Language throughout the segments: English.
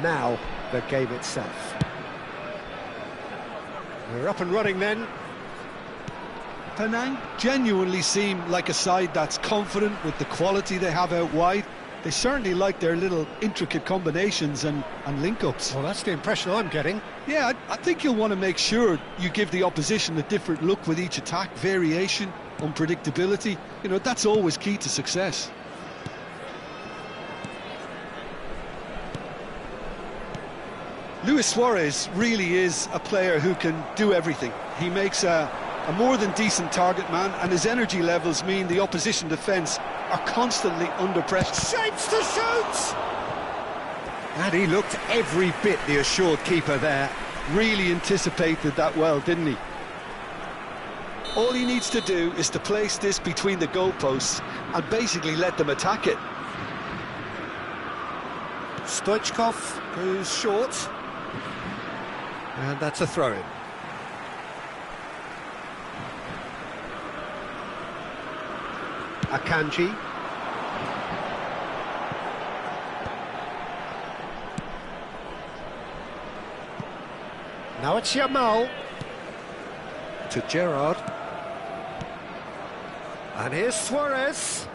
Now, the game itself. We're up and running then. Penang genuinely seem like a side that's confident with the quality they have out wide. They certainly like their little intricate combinations and link-ups. Well, that's the impression I'm getting. Yeah, I think you'll want to make sure you give the opposition a different look with each attack, variation, unpredictability. You know, that's always key to success. Luis Suarez really is a player who can do everything. He makes a more than decent target man, and his energy levels mean the opposition defence are constantly under pressure. Shapes to shoot! And he looked every bit the assured keeper there. Really anticipated that well, didn't he? All he needs to do is to place this between the goalposts and basically let them attack it. Stoichkov goes short. And that's a throw-in. Akanji. Now it's Yamal. To Gerrard. And here's Suarez.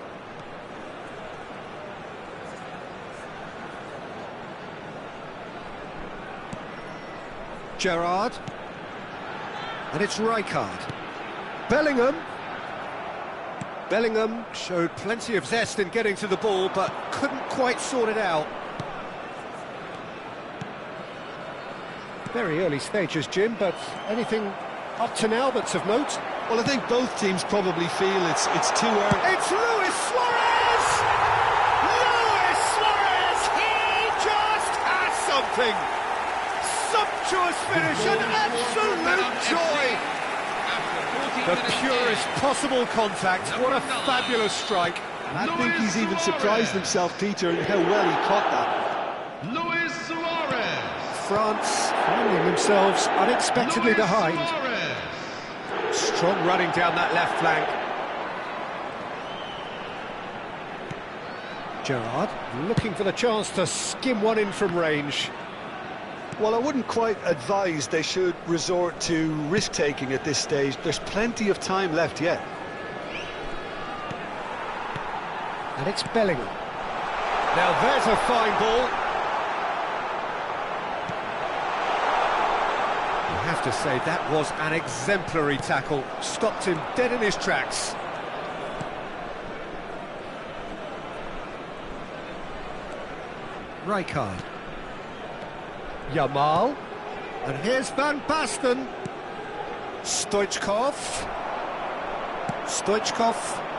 Gerrard. And it's Rijkaard. Bellingham. Bellingham showed plenty of zest in getting to the ball, but couldn't quite sort it out. Very early stages, Jim, but anything up to now that's of note? Well, I think both teams probably feel it's too early. It's Luis Suarez! Luis Suarez! He just has something! Sumptuous finish, an absolute joy! The purest possible contact, what a fabulous strike. And I think he's even surprised himself, Peter, in how well he caught that. Luis Suarez. France finding themselves unexpectedly behind. Strong running down that left flank. Gerrard looking for the chance to skim one in from range. Well, I wouldn't quite advise they should resort to risk-taking at this stage. There's plenty of time left yet. And it's Bellingham. Now there's a fine ball. You have to say that was an exemplary tackle. Stopped him dead in his tracks. Rijkaard. Yamal. And here's Van Basten. Stoichkov. Stoichkov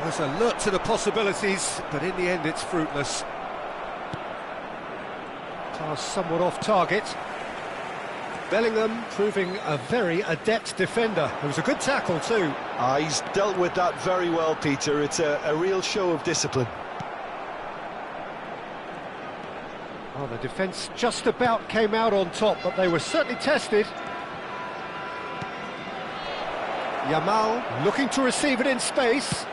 was alert to the possibilities, but in the end it's fruitless. Pass somewhat off target. Bellingham proving a very adept defender. It was a good tackle too. He's dealt with that very well, Peter. It's a real show of discipline. Well, the defence just about came out on top, but they were certainly tested. Yamal looking to receive it in space.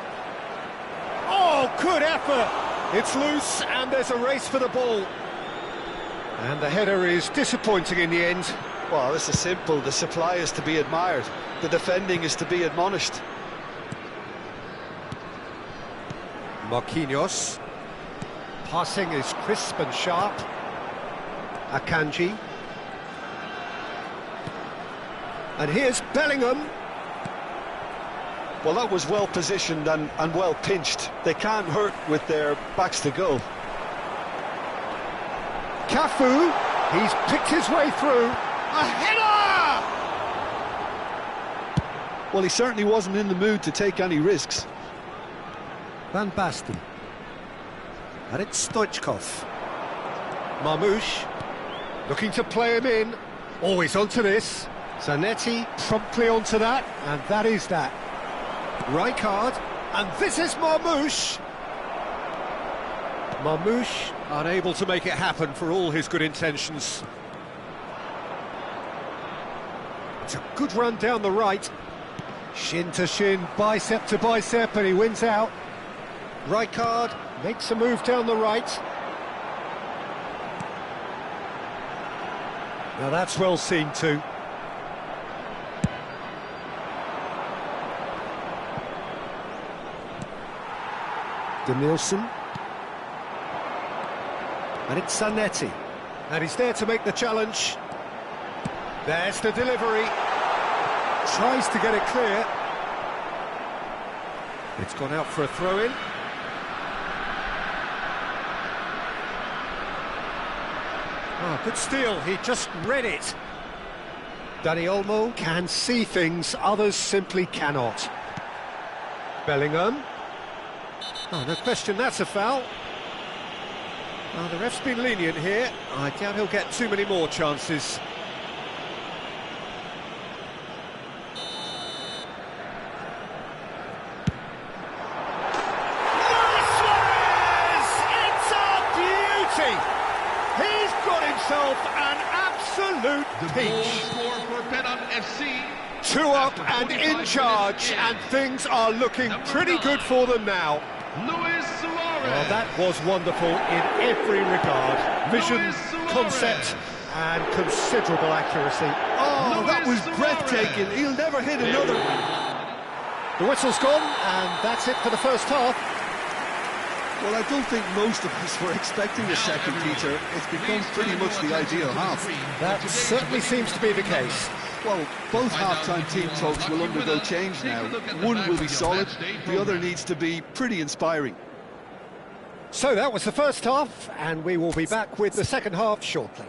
Oh, good effort! It's loose, and there's a race for the ball. And the header is disappointing in the end. Well, this is simple. The supply is to be admired. The defending is to be admonished. Marquinhos. Passing is crisp and sharp. Akanji. And here's Bellingham. Well, that was well positioned and well pinched. They can't hurt with their backs to goal. Cafu, he's picked his way through. A header! Well, he certainly wasn't in the mood to take any risks. Van Basten. And it's Stoichkov. Marmoush, looking to play him in. Always onto this. Zanetti promptly onto that, and that is that. Rijkaard, and this is Marmoush. Marmoush unable to make it happen for all his good intentions. It's a good run down the right. Shin to shin, bicep to bicep, and he wins out. Rijkaard makes a move down the right. Now that's well seen too. Denilson. And it's Zanetti. And he's there to make the challenge. There's the delivery. Tries to get it clear. It's gone out for a throw-in. Oh, good steal. He just read it. Dani Olmo can see things others simply cannot. Bellingham. Oh, no question, that's a foul. Oh, the ref's been lenient here. I doubt he'll get too many more chances. Luis Suarez! It's a beauty! He's got himself an absolute peach. The goal score for Penang FC. 2 up and in charge, and things are looking pretty good for them now. Luis Suarez. Well, that was wonderful in every regard. Vision, concept, and considerable accuracy. Oh, that was breathtaking. He'll never hit another. The whistle's gone, and that's it for the first half. Well, I don't think most of us were expecting a second, Peter. It's become pretty much the ideal half. That certainly seems to be the case. Well, both half-time team talks will undergo change now. One will be solid, the other needs to be pretty inspiring. So that was the first half, and we will be back with the second half shortly.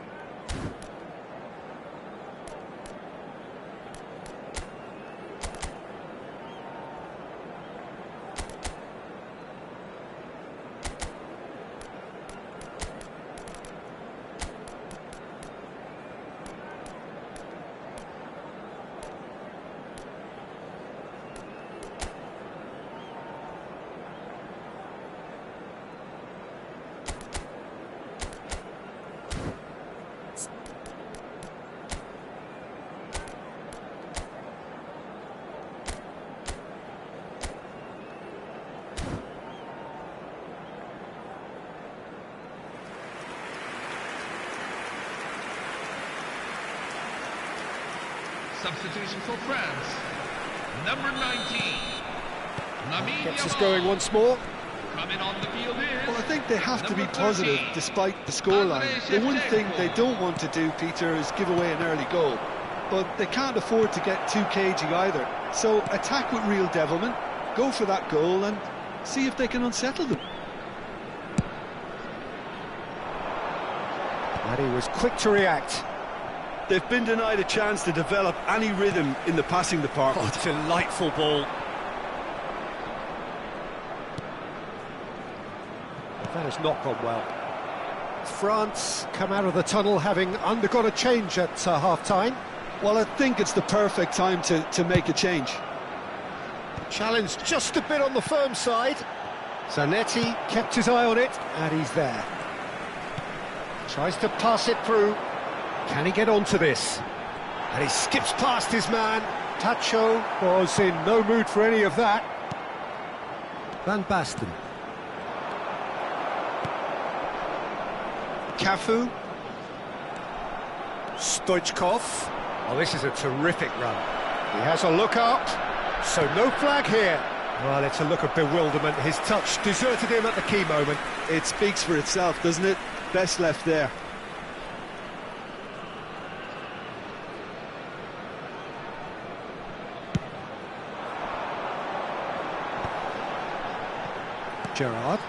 Substitution for France. Number 19. Lamine Gets us Yamal. going once more. Coming on the field is. Well, I think they have to be number positive 13. despite the scoreline. The one thing they don't want to do, Peter, is give away an early goal. But they can't afford to get too cagey either. So attack with real devilment, go for that goal and see if they can unsettle them. And he was quick to react. They've been denied a chance to develop any rhythm in the passing department. Oh, delightful ball. That has not gone well. France come out of the tunnel having undergone a change at half-time. Well, I think it's the perfect time to make a change. Challenge just a bit on the firm side. Zanetti kept his eye on it, and he's there. Tries to pass it through. Can he get onto this? And he skips past his man. Tacho was in no mood for any of that. Van Basten. Cafu. Stoichkov. Oh, this is a terrific run. He has a look up, so no flag here. Well, it's a look of bewilderment. His touch deserted him at the key moment. It speaks for itself, doesn't it? Best left there. Gerrard.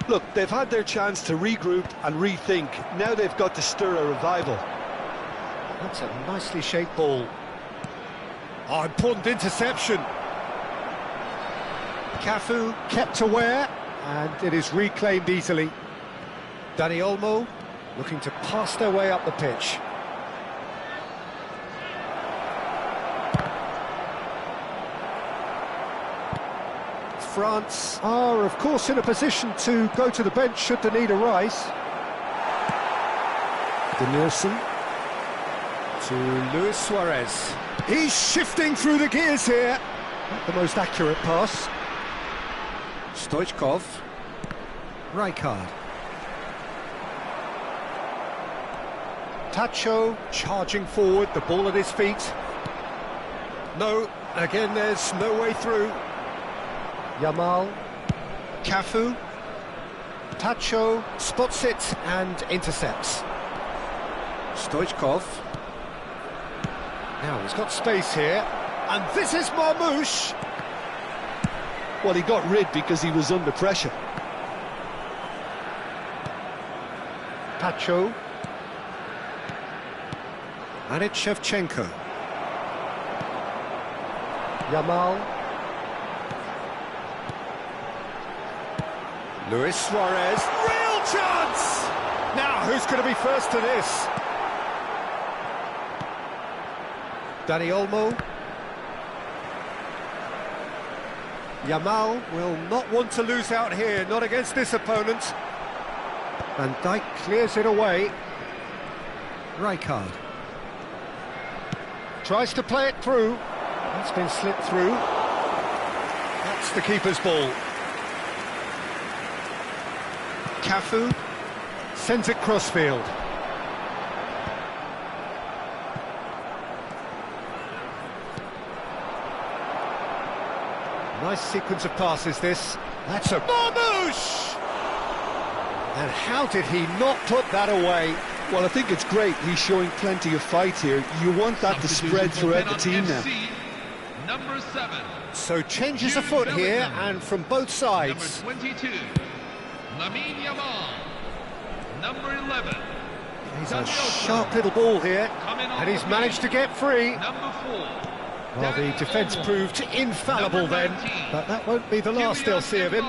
Look, they've had their chance to regroup and rethink. Now they've got to stir a revival. That's a nicely shaped ball. Oh, important interception. Cafu kept aware, and it is reclaimed easily. Dani Olmo looking to pass their way up the pitch. France are, of course, in a position to go to the bench should the need arise. Denilson to Luis Suarez. He's shifting through the gears here. Not the most accurate pass. Stoichkov. Rijkaard. Tacho charging forward, the ball at his feet. No, again there's no way through. Yamal, Cafu, Tacho spots it and intercepts. Stoichkov. Now he's got space here, and this is Marmoush. Well, he got rid because he was under pressure. Tacho. And it's Shevchenko. Yamal. Luis Suarez. Real chance! Now, who's going to be first to this? Dani Olmo. Yamal will not want to lose out here, not against this opponent. Van Dijk clears it away. Rijkaard. Tries to play it through. It's been slipped through. That's the keeper's ball. Cafu sends it crossfield. Nice sequence of passes this. That's a Marmoush! And how did he not put that away? Well, I think it's great. He's showing plenty of fight here. You want that to spread throughout the team now. Number 7. So changes a foot here, and from both sides. Number 22. Lamine Yamal. Number 11. He's a sharp little ball here, and he's managed to get free. Number 4. Well, the defence proved infallible then, but that won't be the last they'll see of him.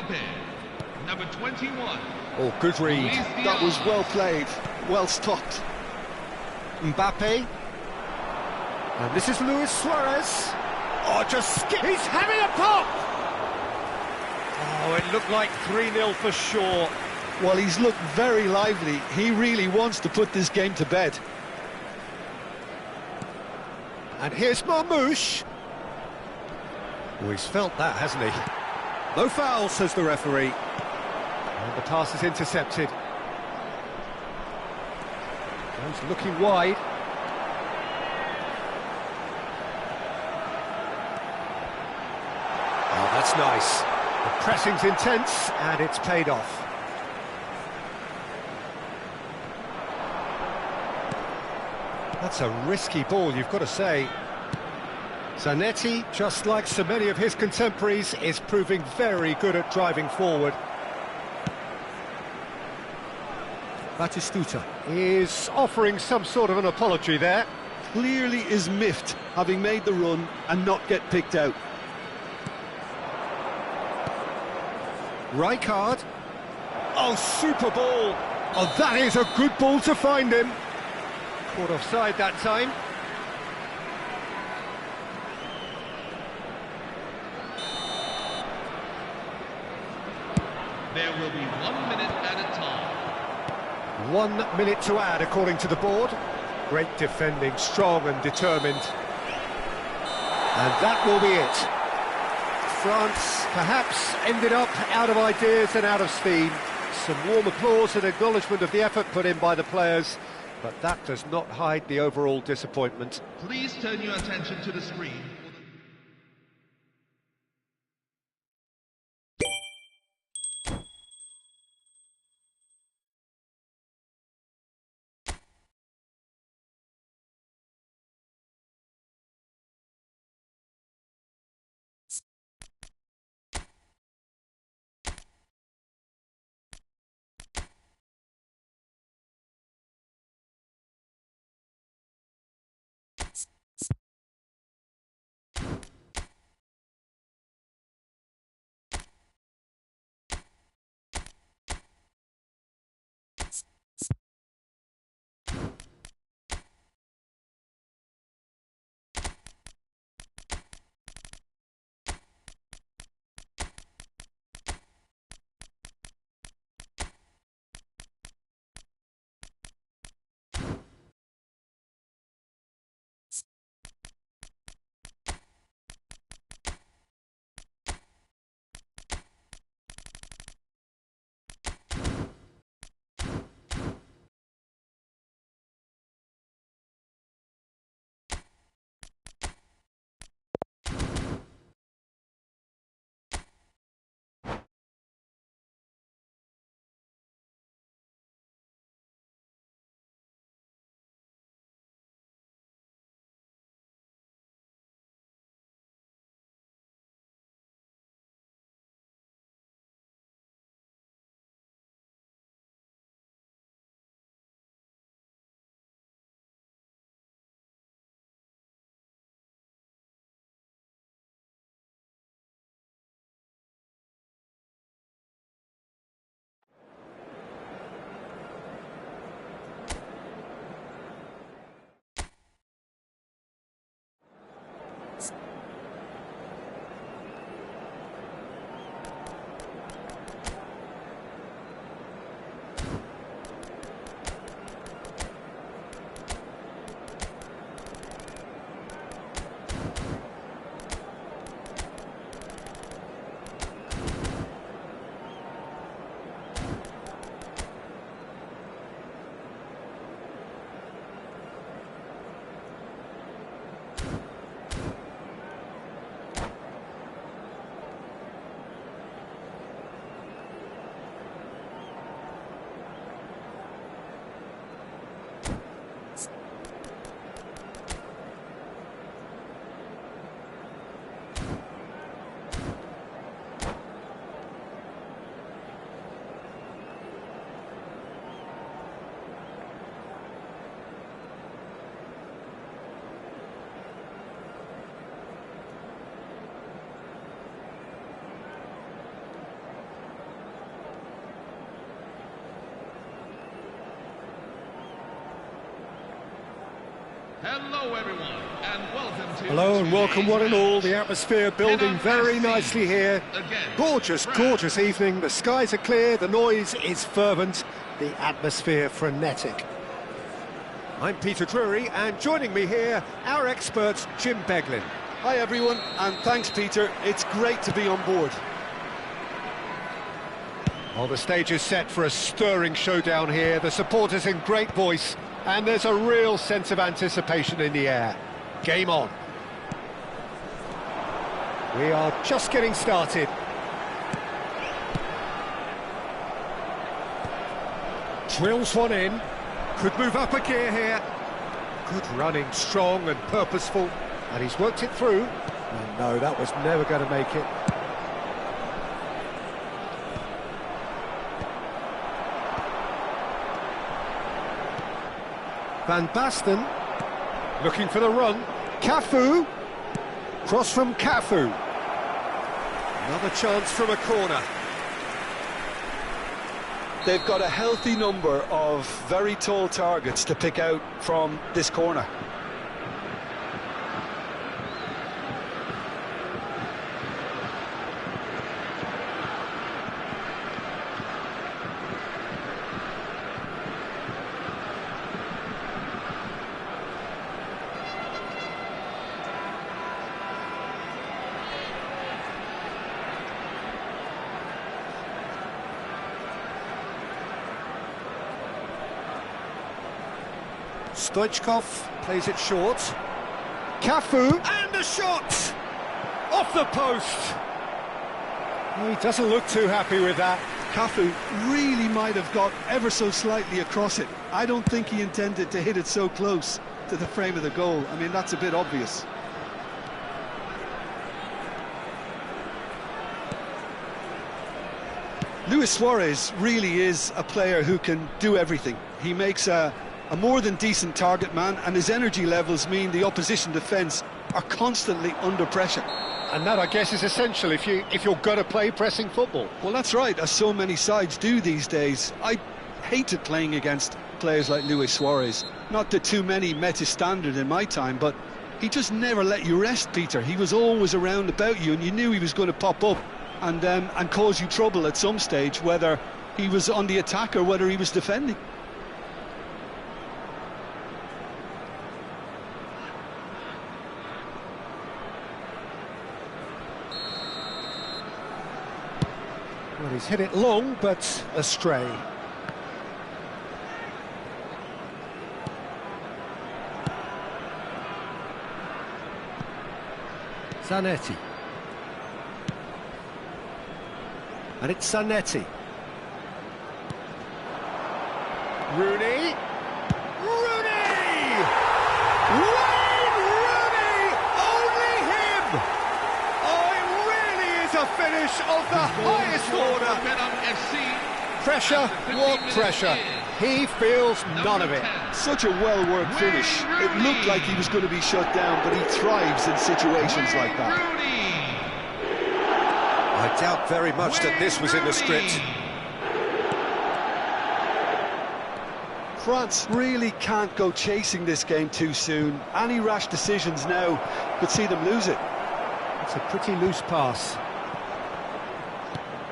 Number 21. Oh, good read. That was well played, well stopped. Mbappe. And this is Luis Suarez. Oh, just skip. He's having a pop! Oh, it looked like 3-0 for sure. Well, he's looked very lively. He really wants to put this game to bed. And here's Marmoush. Oh, he's felt that, hasn't he? No foul, says the referee. And the pass is intercepted. He's looking wide. Oh, that's nice. The pressing's intense, and it's paid off. That's a risky ball, you've got to say. Zanetti, just like so many of his contemporaries, is proving very good at driving forward. Batistuta is offering some sort of an apology there. Clearly is miffed, having made the run and not get picked out. Rijkaard. Oh, super ball. Oh, that is a good ball to find him. Caught offside that time. There will be 1 minute at a time. 1 minute to add, according to the board. Great defending, strong and determined. And that will be it. France perhaps ended up out of ideas and out of steam. Some warm applause and acknowledgement of the effort put in by the players, but that does not hide the overall disappointment. Please turn your attention to the screen. Hello, everyone, and welcome to... Hello and welcome one and all. The atmosphere building very nicely here. Gorgeous, gorgeous evening. The skies are clear, the noise is fervent, the atmosphere frenetic. I'm Peter Drury, and joining me here, our expert, Jim Beglin. Hi everyone, and thanks Peter, it's great to be on board. Well, the stage is set for a stirring showdown here, the supporters in great voice, and there's a real sense of anticipation in the air. Game on. We are just getting started. Drills one in. Could move up a gear here. Good running, strong and purposeful. And he's worked it through. And no, that was never going to make it. Van Basten, looking for the run. Cafu, cross from Cafu. Another chance from a corner. They've got a healthy number of very tall targets to pick out from this corner. Stoichkov plays it short. Cafu, and a shot! Off the post! Oh, he doesn't look too happy with that. Cafu really might have got ever so slightly across it. I don't think he intended to hit it so close to the frame of the goal. I mean, that's a bit obvious. Luis Suarez really is a player who can do everything. He makes a more than decent target man, and his energy levels mean the opposition defence are constantly under pressure. And that, I guess, is essential if you're going to play pressing football. Well, that's right, as so many sides do these days. I hated playing against players like Luis Suarez. Not that too many met his standard in my time, but he just never let you rest, Peter. He was always around about you, and you knew he was going to pop up and cause you trouble at some stage, whether he was on the attack or whether he was defending. Well, he's hit it long, but astray. Zanetti. And it's Zanetti. Rooney. Rooney! Wayne Rooney! Only him! Oh, it really is a finish of the highest order. Pressure, what pressure? He feels none of it. Such a well-worked finish. It looked like he was going to be shut down, but he thrives in situations like that. I doubt very much that this was in the script. France really can't go chasing this game too soon. Any rash decisions now could see them lose it. It's a pretty loose pass.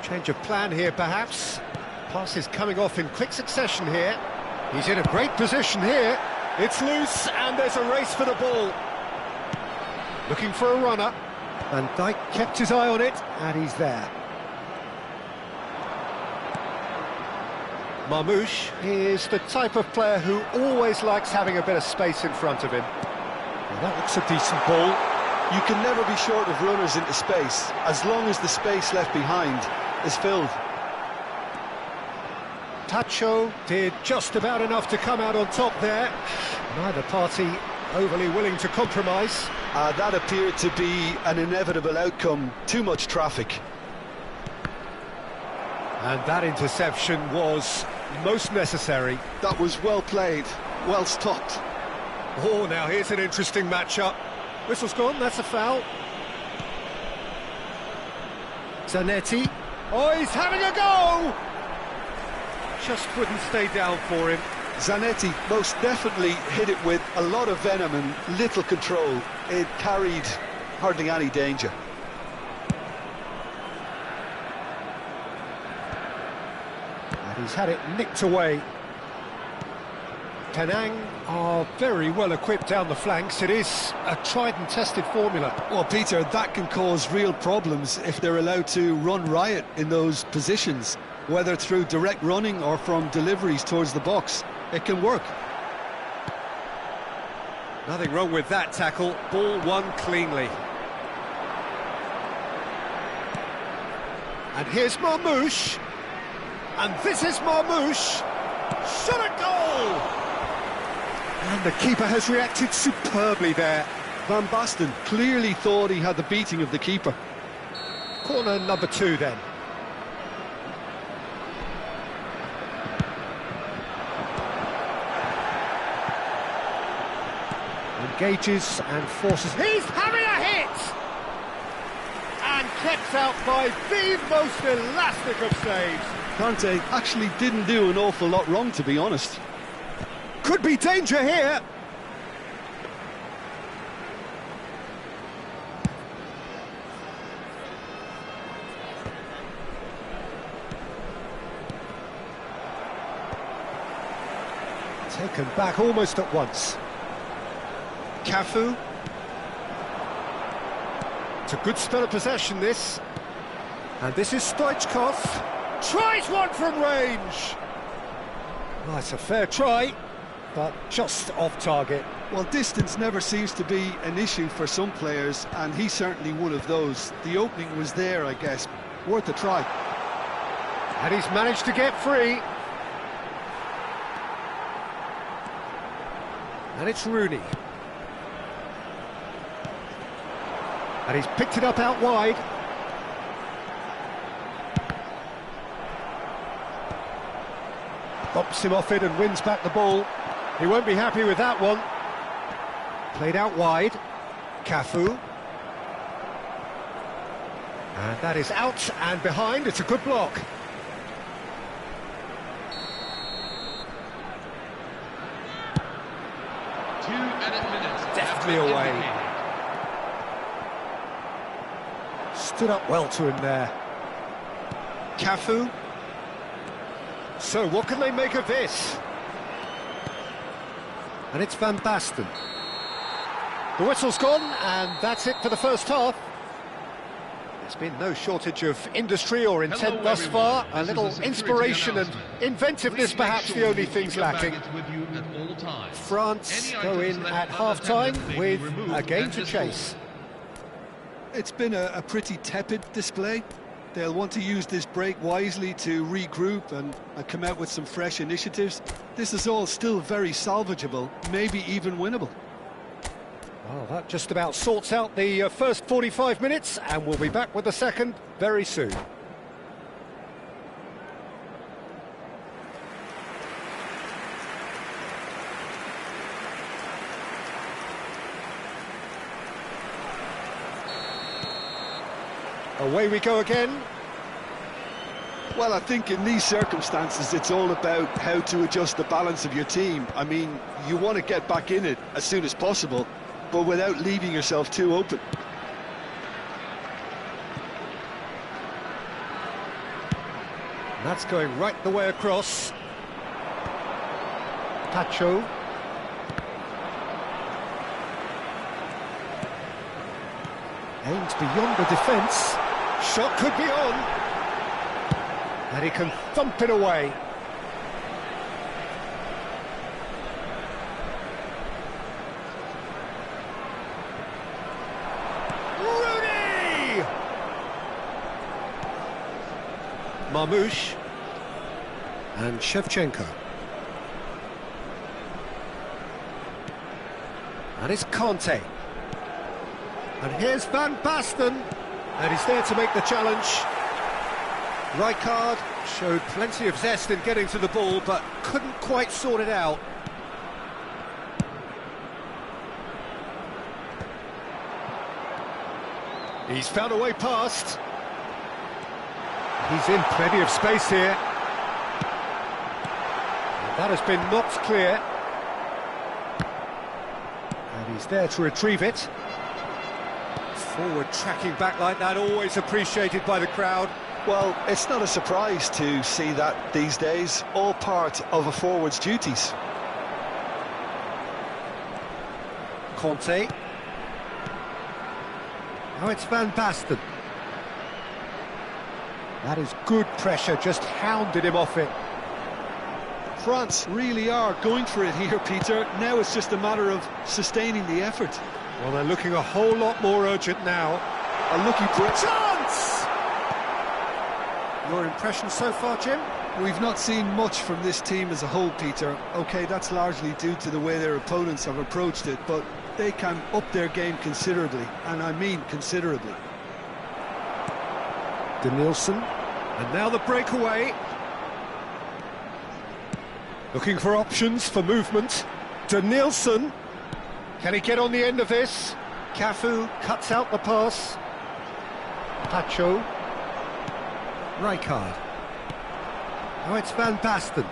Change of plan here, perhaps. Pass is coming off in quick succession here. He's in a great position here. It's loose, and there's a race for the ball. Looking for a runner. Van Dijk kept his eye on it, and he's there. Marmoush is the type of player who always likes having a bit of space in front of him. Well, that looks a decent ball. You can never be short of runners into space, as long as the space left behind is filled. Tacho did just about enough to come out on top there. Neither party overly willing to compromise. That appeared to be an inevitable outcome. Too much traffic. And that interception was most necessary. That was well played, well stopped. Oh, now here's an interesting matchup. Whistle's gone, that's a foul. Zanetti. Oh, he's having a go! Just wouldn't stay down for him. Zanetti most definitely hit it with a lot of venom and little control. It carried hardly any danger. And he's had it nicked away. Penang are very well equipped down the flanks. It is a tried and tested formula. Well, Peter, that can cause real problems if they're allowed to run riot in those positions, whether through direct running or from deliveries towards the box. It can work. Nothing wrong with that tackle. Ball won cleanly. And here's Marmoush. And this is Marmoush. Shot a goal! And the keeper has reacted superbly there. Van Basten clearly thought he had the beating of the keeper. Corner number 2 then. Engages and forces. He's having a hit! And kept out by the most elastic of saves. Kante actually didn't do an awful lot wrong, to be honest. Could be danger here. Taken back almost at once. Cafu. It's a good spell of possession, this. And this is Stoichkov. Tries one from range. Well, it's a fair try, but just off target. Well, distance never seems to be an issue for some players, and he's certainly one of those. The opening was there, I guess. Worth a try. And he's managed to get free. And it's Rooney. And he's picked it up out wide. Bumps him off it and wins back the ball. He won't be happy with that one. Played out wide. Cafu. And that is out and behind. It's a good block. Deftly away. Stood up well to him there. Cafu. So what can they make of this? And it's Van Basten. The whistle's gone, and that's it for the first half. There's been no shortage of industry or intent thus far. A little inspiration and inventiveness, perhaps the only things lacking. France go in at half-time with a game to chase. It's been a pretty tepid display. They'll want to use this break wisely to regroup and come out with some fresh initiatives. This is all still very salvageable, maybe even winnable. Well, that just about sorts out the first 45 minutes, and we'll be back with the second very soon. Away we go again. Well, I think in these circumstances it's all about how to adjust the balance of your team. I mean, you want to get back in it as soon as possible, but without leaving yourself too open. That's going right the way across. Pacho. Aims beyond the defence. Shot could be on. And he can thump it away. Rooney! Marmoush. And Shevchenko. And it's Kante. And here's Van Basten, and he's there to make the challenge. Rijkaard showed plenty of zest in getting to the ball, but couldn't quite sort it out. He's found a way past. He's in plenty of space here. That has been knocked clear. And he's there to retrieve it. Forward tracking back like that, always appreciated by the crowd. Well, it's not a surprise to see that these days, all part of a forward's duties. Conte. Now it's Van Basten. That is good pressure, just hounded him off it. France really are going for it here, Peter. Now it's just a matter of sustaining the effort. Well, they're looking a whole lot more urgent now. A lucky break. Chance! Your impression so far, Jim? We've not seen much from this team as a whole, Peter. OK, that's largely due to the way their opponents have approached it, but they can up their game considerably, and I mean considerably. Denilson, and now the breakaway. Looking for options for movement. Denilson, can he get on the end of this? Cafu cuts out the pass. Pacho. Rijkaard. Now it's Van Basten.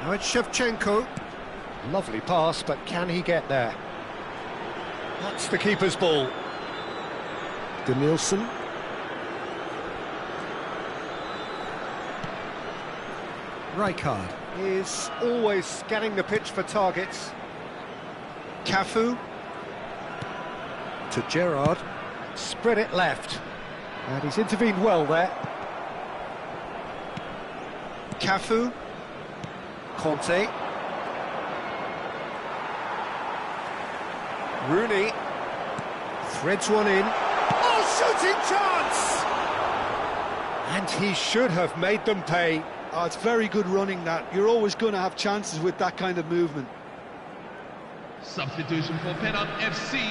Now it's Shevchenko. Lovely pass, but can he get there? That's the keeper's ball. Denilson. Rijkaard is always scanning the pitch for targets. Cafu to Gerrard, spread it left, and he's intervened well there. Cafu, Conte, Rooney, threads one in. Oh, shooting chance! And he should have made them pay. Oh, it's very good running, that. You're always going to have chances with that kind of movement. Substitution for Penang FC,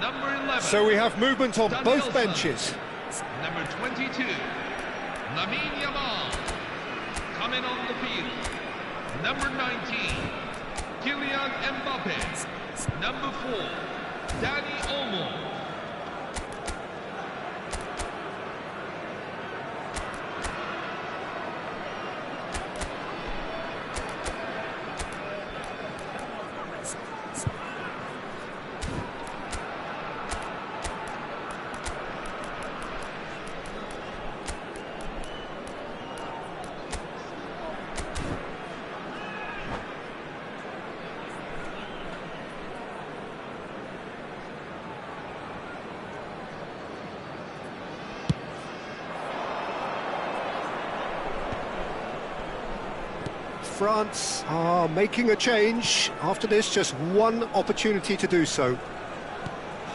number 11. So we have movement on Danielson. both benches. Number 22, Lamine Yamal. Coming on the field, number 19, Kylian Mbappe. Number 4, Dani Olmo. France are making a change. After this, just one opportunity to do so.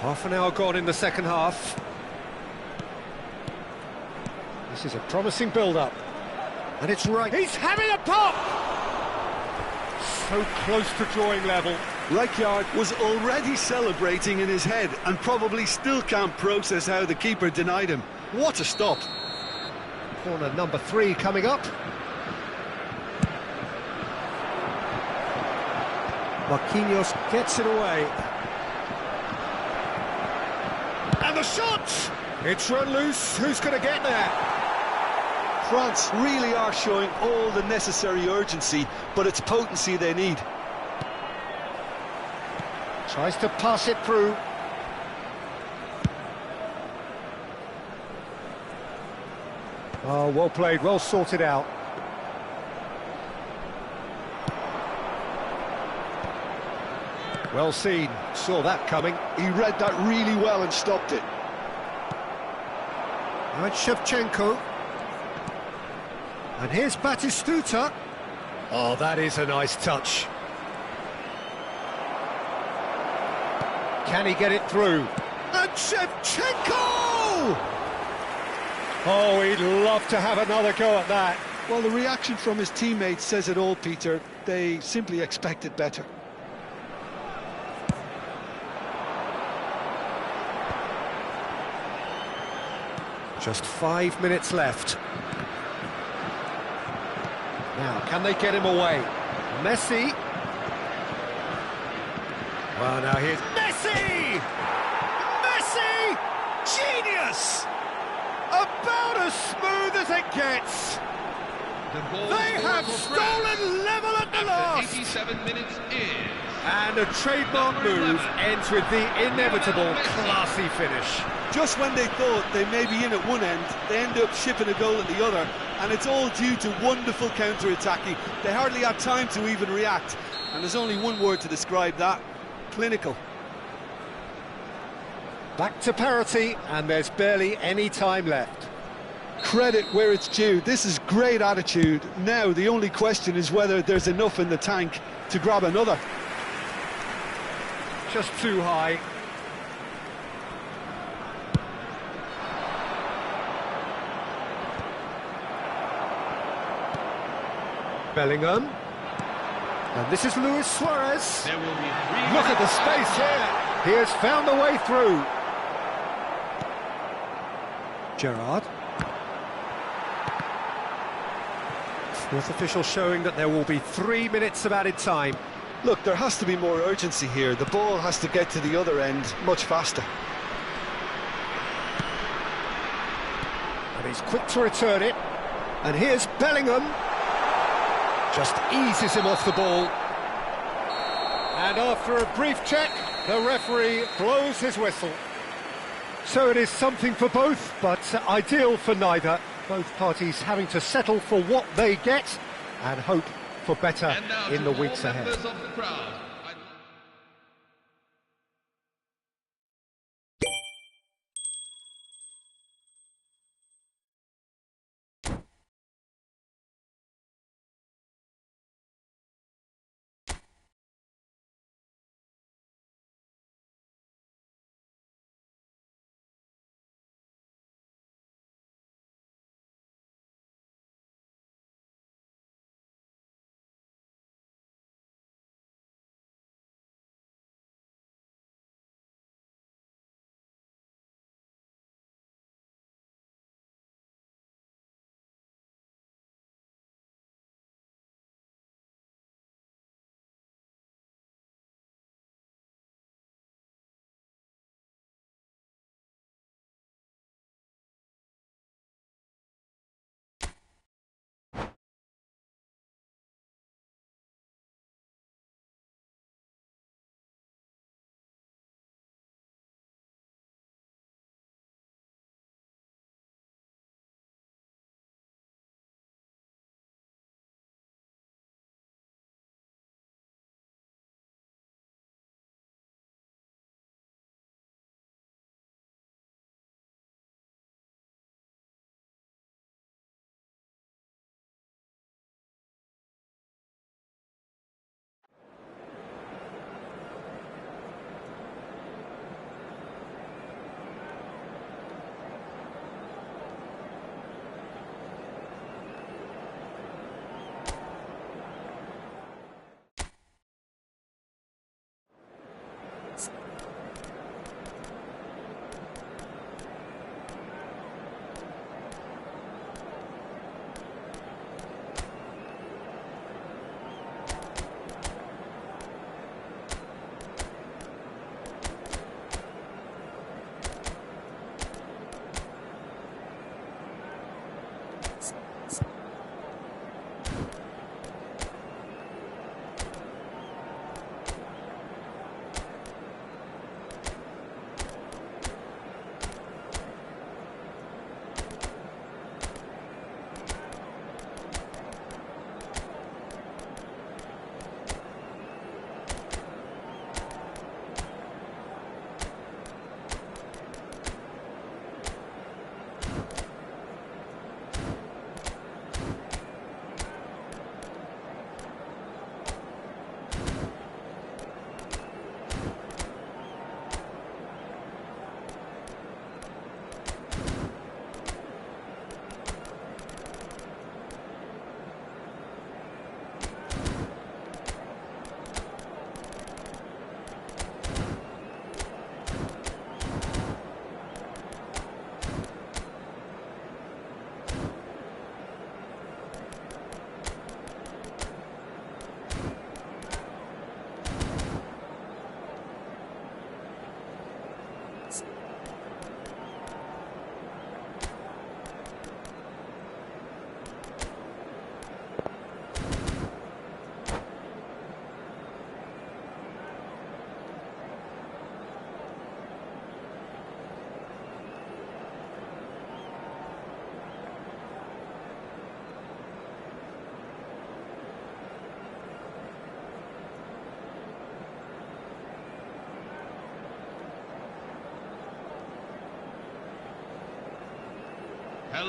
Half an hour gone in the second half. This is a promising build-up. And it's right. He's having a pop! So close to drawing level. Rijkaard was already celebrating in his head and probably still can't process how the keeper denied him. What a stop. Corner number 3 coming up. Marquinhos gets it away. And the shot! It's run loose. Who's going to get there? France really are showing all the necessary urgency, but it's potency they need. Tries to pass it through. Oh, well played, well sorted out. Well seen, saw that coming. He read that really well and stopped it. Now it's Shevchenko. And here's Batistuta. Oh, that is a nice touch. Can he get it through? And Shevchenko! Oh, he'd love to have another go at that. Well, the reaction from his teammates says it all, Peter. They simply expected better. Just 5 minutes left. Now, can they get him away? Messi. Well, now here's Messi! Messi! Genius! About as smooth as it gets. The goal They scorer have for France stolen level at the after last! 87 minutes is... And a trademark Number move 11. ends with the inevitable Lionel Messi. classy finish. Just when they thought they may be in at one end, they end up shipping a goal at the other, and it's all due to wonderful counter-attacking. They hardly had time to even react, and there's only one word to describe that: clinical. Back to parity, and there's barely any time left. Credit where it's due. This is great attitude. Now the only question is whether there's enough in the tank to grab another. Just too high. Bellingham. And this is Luis Suarez. There will be 3 Look at the minutes space left. here. He has found the way through. Gerrard. Fourth official showing that there will be 3 minutes of added time. Look, there has to be more urgency here. The ball has to get to the other end much faster. And he's quick to return it. And here's Bellingham. Just eases him off the ball. And after a brief check, the referee blows his whistle. So it is something for both, but ideal for neither. Both parties having to settle for what they get and hope for better And now in to the weeks all ahead. members of the crowd.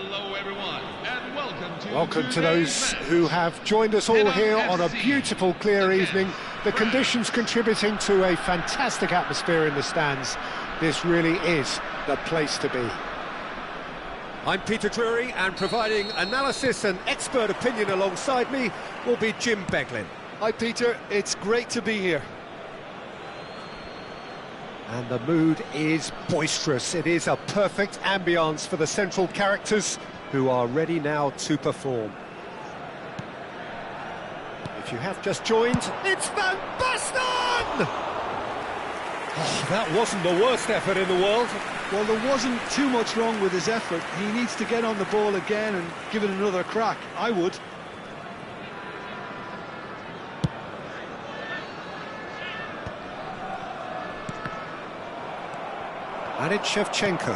Hello, everyone, and Welcome to those who have joined us all here on a beautiful, clear evening. The conditions contributing to a fantastic atmosphere in the stands. This really is the place to be. I'm Peter Drury, and providing analysis and expert opinion alongside me will be Jim Beglin. Hi Peter, it's great to be here. And the mood is boisterous. It is a perfect ambience for the central characters who are ready now to perform. If you have just joined, it's Van Basten! Oh, that wasn't the worst effort in the world. Well, there wasn't too much wrong with his effort. He needs to get on the ball again and give it another crack. I would. And it's Shevchenko.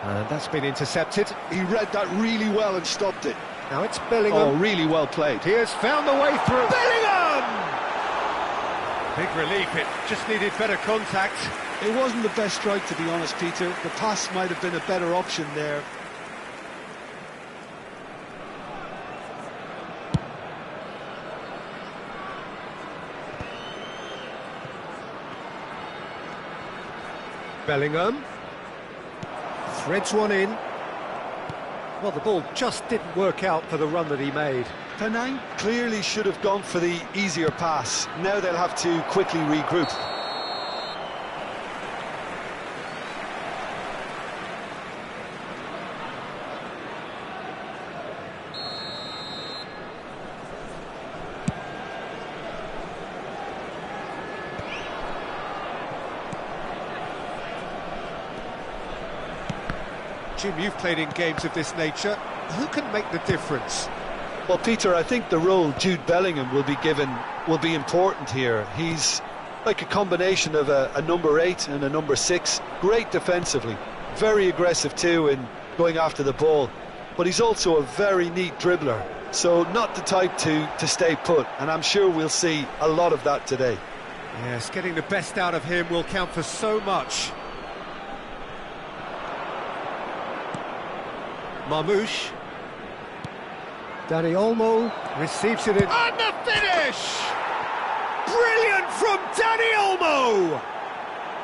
And that's been intercepted. He read that really well and stopped it. Now it's Bellingham. Oh, really well played. He has found the way through. Bellingham! Big relief, it just needed better contact. It wasn't the best strike, to be honest, Peter. The pass might have been a better option there. Bellingham threads one in. Well, the ball just didn't work out for the run that he made. Penang clearly should have gone for the easier pass. Now they'll have to quickly regroup. Jim, you've played in games of this nature. Who can make the difference? Well, Peter, I think the role Jude Bellingham will be given will be important here. He's like a combination of a number 8 and a number 6. Great defensively, very aggressive too in going after the ball. But he's also a very neat dribbler, so not the type to stay put. And I'm sure we'll see a lot of that today. Yes, getting the best out of him will count for so much. Marmoush. Dani Olmo receives it in. And the finish! Brilliant from Dani Olmo!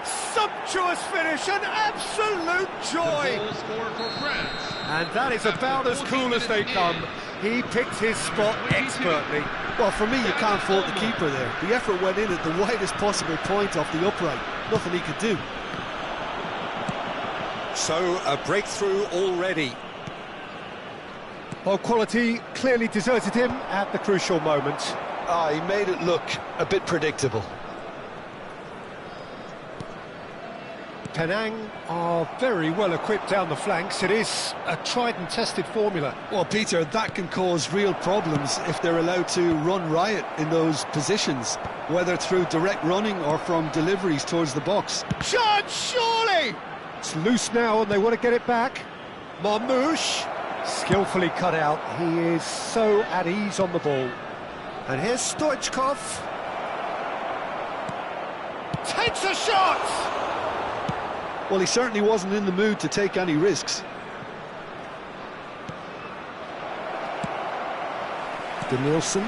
Sumptuous finish, an absolute joy! Goal scored for France. And that is about as cool as they come. He picked his spot expertly. Well, for me, you can't fault the keeper there. The effort went in at the widest possible point off the upright. Nothing he could do. So, a breakthrough already. Well, quality clearly deserted him at the crucial moment. He made it look a bit predictable. Penang are very well equipped down the flanks. It is a tried and tested formula. Well, Peter, that can cause real problems if they're allowed to run riot in those positions, whether through direct running or from deliveries towards the box. Chance, surely! It's loose now and they want to get it back. Marmoush, skillfully cut out. He is so at ease on the ball. And here's Stoichkov. Takes a shot! Well, he certainly wasn't in the mood to take any risks. Danielson.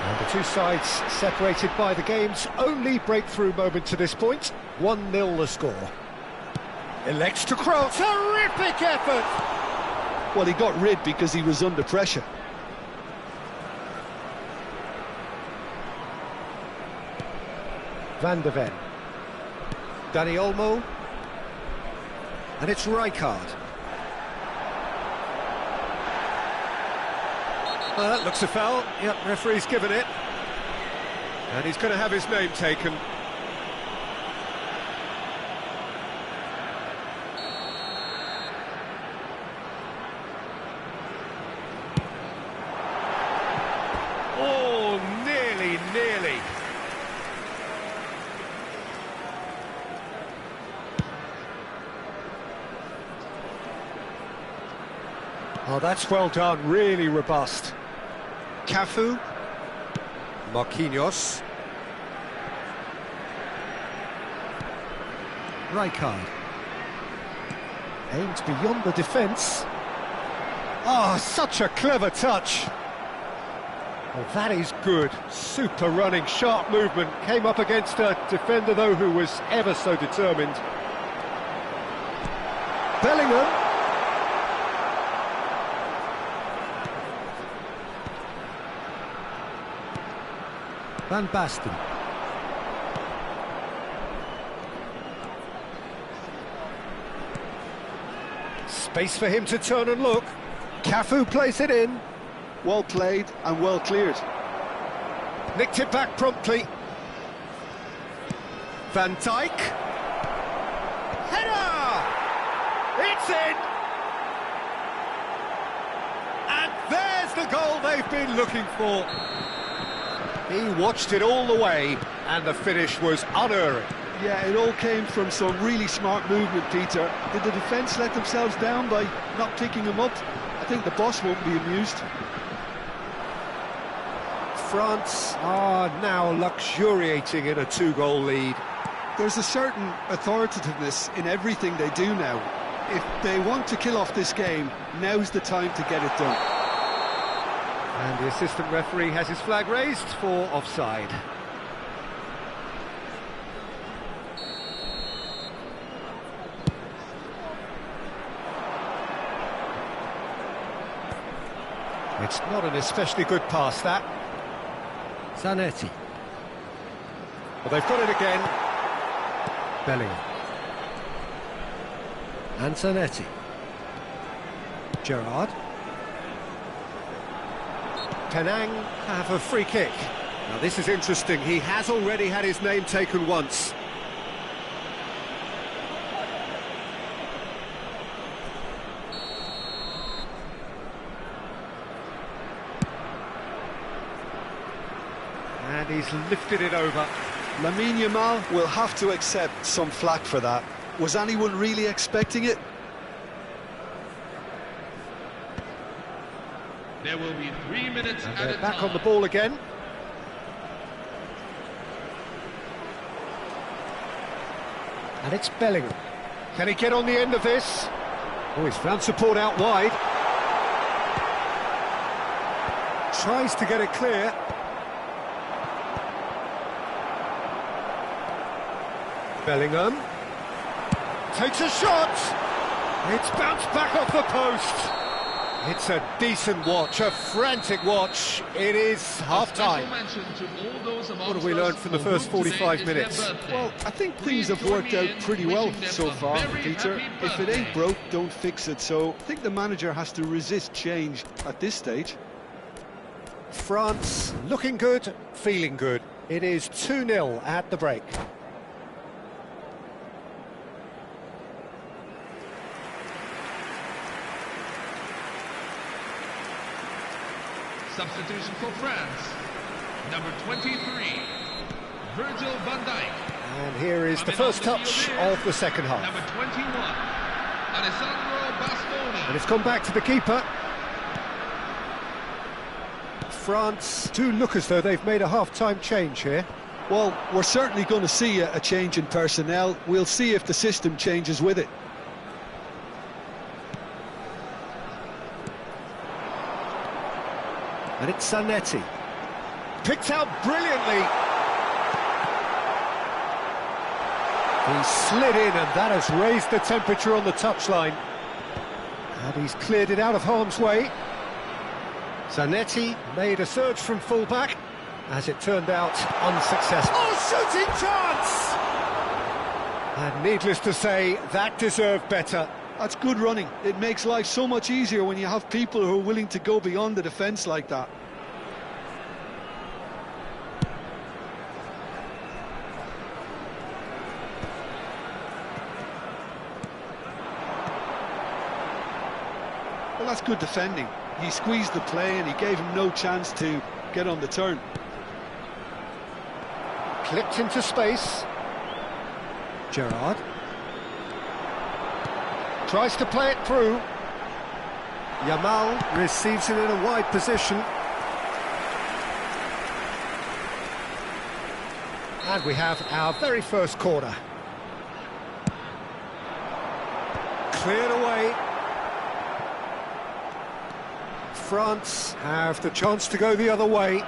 And the two sides separated by the game's only breakthrough moment to this point. 1-0 the score. Elects to cross. Terrific effort! Well, he got rid because he was under pressure. Van de Ven. Dani Olmo. And it's Rijkaard. Well, that looks a foul. Yep, referee's given it. And he's going to have his name taken. Oh, nearly. Oh, that's well done, really robust. Cafu. Marquinhos. Rijkaard. Aimed beyond the defence. Oh, such a clever touch. Well, that is good. Super running, sharp movement. Came up against a defender, though, who was ever so determined. Bellingham. Van Basten. Space for him to turn and look. Cafu plays it in. Well played and well cleared. Nicked it back promptly. Van Dijk. Header! It's in! And there's the goal they've been looking for. He watched it all the way, and the finish was unerring. Yeah, it all came from some really smart movement, Peter. Did the defence let themselves down by not picking him up? I think the boss won't be amused. France are now luxuriating in a two-goal lead. There's a certain authoritativeness in everything they do now. If they want to kill off this game, now's the time to get it done. And the assistant referee has his flag raised for offside. It's not an especially good pass, that. Zanetti. Well, they've got it again. Bellingham. And Zanetti. Gerrard. Penang have a free kick. Now this is interesting, he has already had his name taken once. And he's lifted it over. Lamine Yamal will have to accept some flack for that. Was anyone really expecting it? There will be 3 minutes And at they're a back time. on the ball again. And it's Bellingham. Can he get on the end of this? Oh, he's found support out wide. Tries to get it clear. Bellingham. Takes a shot. It's bounced back off the post. It's a decent watch, a frantic watch. It is half-time. What have we learned from the first 45 minutes? Well, I think things have worked out pretty well so far, Peter. If it ain't broke, don't fix it. So I think the manager has to resist change at this stage. France looking good, feeling good. It is 2-0 at the break. Substitution for France. Number 23, Virgil van Dijk. And here is the first touch of the second half. Number 21, Alessandro Bastoni. And it's gone back to the keeper. France do look as though they've made a half-time change here. Well, we're certainly going to see a change in personnel. We'll see if the system changes with it. And it's Zanetti. Picked out brilliantly. He slid in, and that has raised the temperature on the touchline. And he's cleared it out of harm's way. Zanetti made a surge from full-back. As it turned out, unsuccessful. Oh, shooting chance! And needless to say, that deserved better. That's good running. It makes life so much easier when you have people who are willing to go beyond the defence like that. Well, that's good defending. He squeezed the play and he gave him no chance to get on the turn. Clipped into space. Gerrard. Tries to play it through. Yamal receives it in a wide position. And we have our very first corner. Cleared away. France have the chance to go the other way.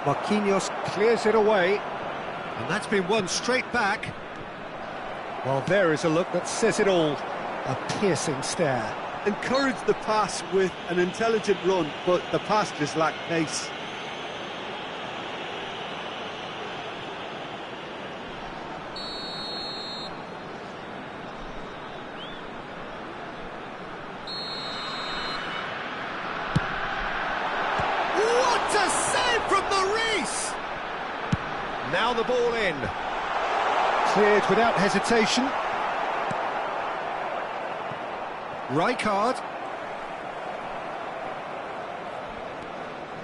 Marquinhos clears it away, and that's been won straight back. Well, there is a look that says it all. A piercing stare. Encouraged the pass with an intelligent run, but the pass just lacked pace. What a save from Maurice! Now the ball in. Cleared without hesitation. Rijkaard.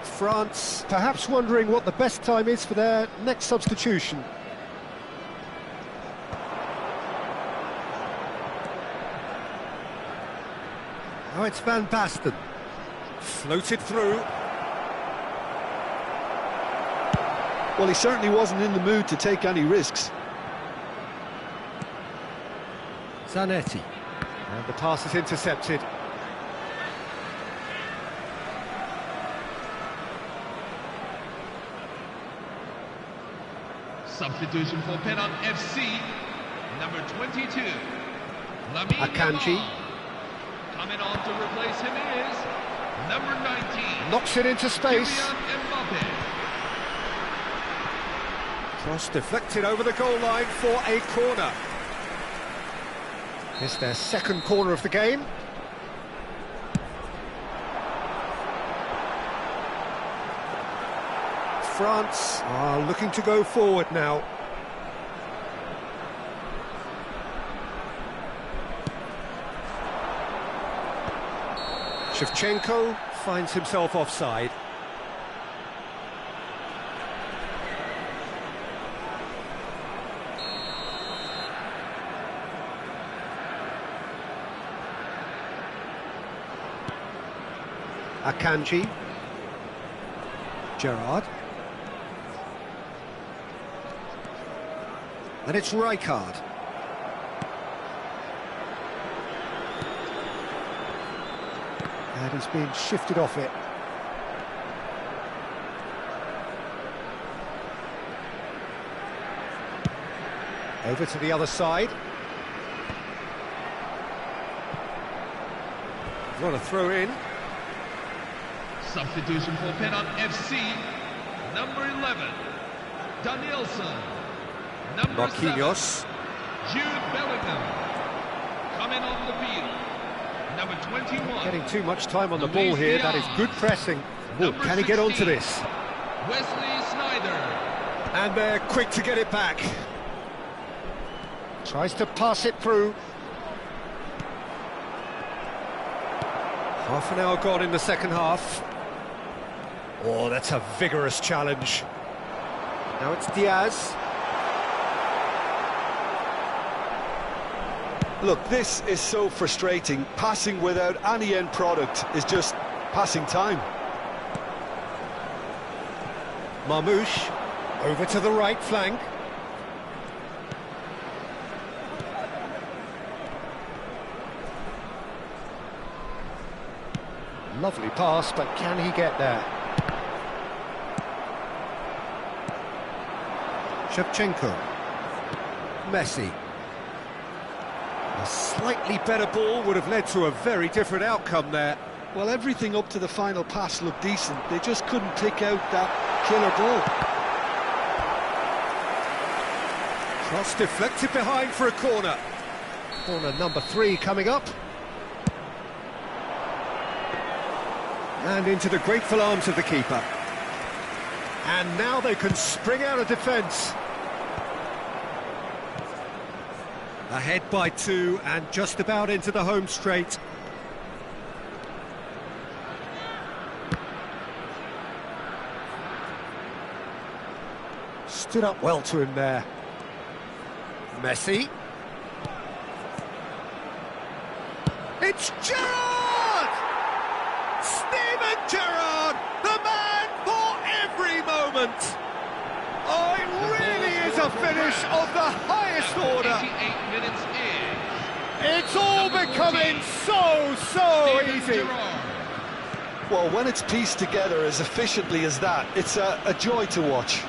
France perhaps wondering what the best time is for their next substitution. Now it's Van Basten. Floated through. Well, he certainly wasn't in the mood to take any risks. Zanetti. And the pass is intercepted. Substitution for Penang FC, number 22, Lamine Akanji. Yamal. Coming on to replace him is number 19. Knocks it into space. Kylian Mbappe. Cross deflected over the goal line for a corner. It's their second corner of the game. France are looking to go forward now. Shevchenko finds himself offside. Akanji. Gerrard. And it's Rijkaard. And he's being shifted off it. Over to the other side. What a throw in. Substitution for Penang FC, number 11, Danielson. Number Marquinhos. 7, Jude Bellingham. Coming on the field, number 21. Getting too much time on the Luis ball here. Diaz. That is good pressing. Ooh, Number can he get onto 16, this? Wesley Sneijder. And they're quick to get it back. Tries to pass it through. Half an hour gone in the second half. Oh, that's a vigorous challenge. Now it's Diaz. Look, this is so frustrating. Passing without any end product is just passing time. Marmoush over to the right flank. Lovely pass, but can he get there? Shevchenko. Messi. A slightly better ball would have led to a very different outcome there. Well, everything up to the final pass looked decent. They just couldn't pick out that killer ball. Cross deflected behind for a corner. Corner number 3 coming up. And into the grateful arms of the keeper. And now they can spring out of defence. Ahead by 2 and just about into the home straight. Stood up well to him there. Messi. It's Gerrard! Steven Gerrard, the man for every moment. Oh, it really is a a finish of the highest order. 88 minutes is... It's all becoming so easy. Well, when it's pieced together as efficiently as that, it's a joy to watch.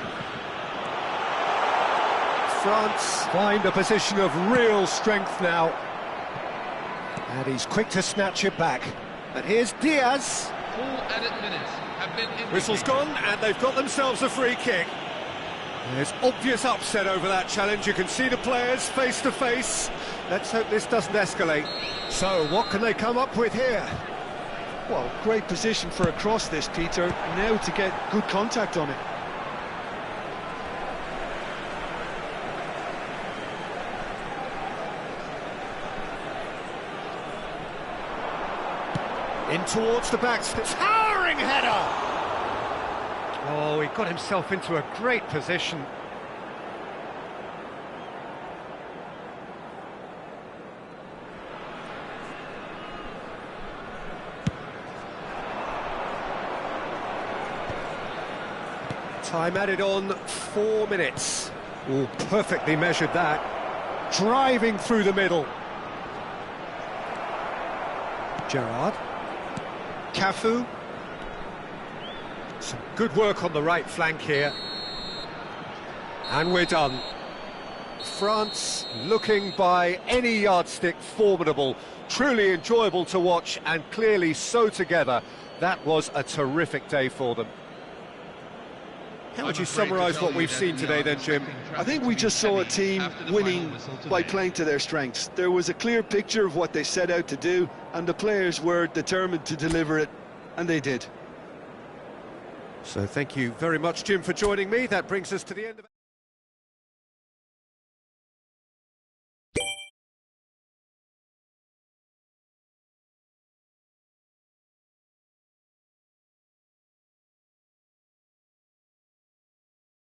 France find a position of real strength now. And he's quick to snatch it back. And here's Diaz. Full added minutes have been indicated. Whistle's gone, and they've got themselves a free kick. There's obvious upset over that challenge. You can see the players face to face. Let's hope this doesn't escalate. So, what can they come up with here? Well, great position for a cross this, Peter. Now to get good contact on it. In towards the back, towering header! Oh, he got himself into a great position. Time added on, 4 minutes. Oh, perfectly measured that. Driving through the middle. Gerrard. Cafu. Some good work on the right flank here. And we're done. France looking by any yardstick formidable. Truly enjoyable to watch and clearly so together. That was a terrific day for them. How would you summarise what we've seen today then, Jim? I think we just saw a team winning by playing to their strengths. There was a clear picture of what they set out to do, and the players were determined to deliver it, and they did. So thank you very much, Jim, for joining me. That brings us to the end of it.